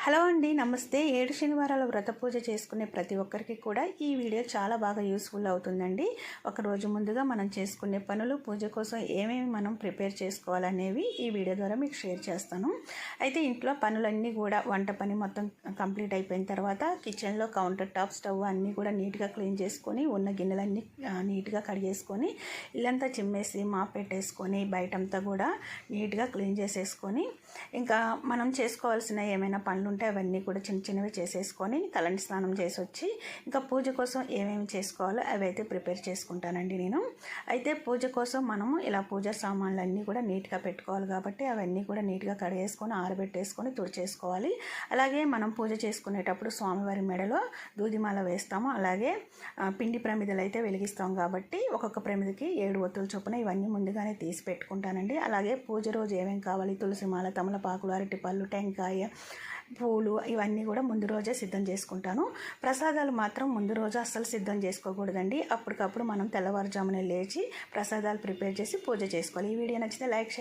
Hello అండి, నమస్తే. 7 శనివారాల వ్రత పూజ చేసుకునే ప్రతి ఒక్కరికి కూడా ఈ వీడియో చాలా బాగా యూస్ఫుల్ అవుతుందండి. ఒకరోజు ముందుగా మనం చేసుకునే పనులు, పూజ కోసం ఏమేమి మనం ప్రిపేర్ చేసుకోవాలనేవి ఈ వీడియో ద్వారా మీకు షేర్ చేస్తాను. అయితే ఇంట్లో పనులన్నీ కూడా వంట పని మొత్తం కంప్లీట్ అయిపోయిన తర్వాత కిచెన్లో కౌంటర్ టాప్, స్టవ్ అన్నీ కూడా నీట్గా క్లీన్ చేసుకొని, ఉన్న గిన్నెలన్నీ నీట్గా కడిగేసుకొని, ఇల్లంతా చిమ్మేసి మాప్ పెట్టేసుకొని, బయటంతా కూడా నీట్గా క్లీన్ చేసేసుకొని, ఇంకా మనం చేసుకోవాల్సిన ఏమైనా పనులు ఉంటే అవన్నీ కూడా చిన్న చిన్నవి చేసేసుకొని తలంటి స్నానం చేసి వచ్చి ఇంకా పూజ కోసం ఏమేమి చేసుకోవాలో అవి అయితే ప్రిపేర్ చేసుకుంటానండి నేను. అయితే పూజ కోసం మనము ఇలా పూజ సామాన్లు అన్నీ కూడా నీట్గా పెట్టుకోవాలి కాబట్టి అవన్నీ కూడా నీట్గా కడిగేసుకొని ఆరబెట్టేసుకొని తుడిచేసుకోవాలి. అలాగే మనం పూజ చేసుకునేటప్పుడు స్వామివారి మెడలో దూదిమాల వేస్తాము. అలాగే పిండి ప్రమిదలు అయితే వెలిగిస్తాం కాబట్టి ఒక్కొక్క ప్రమిదకి 7 ఒత్తుల చొప్పున ఇవన్నీ ముందుగానే తీసి పెట్టుకుంటానండి. అలాగే పూజ రోజు ఏమేమి కావాలి, తులసిమాల, తమలపాకులు, అరటిపళ్ళు, టెంకాయ, పూలు ఇవన్నీ కూడా ముందు రోజే సిద్ధం చేసుకుంటాను. ప్రసాదాలు మాత్రం ముందు రోజు అస్సలు సిద్ధం చేసుకోకూడదండి. అప్పటికప్పుడు మనం తెల్లవారుజామునే లేచి ప్రసాదాలు ప్రిపేర్ చేసి పూజ చేసుకోవాలి. ఈ వీడియో నచ్చితే లైక్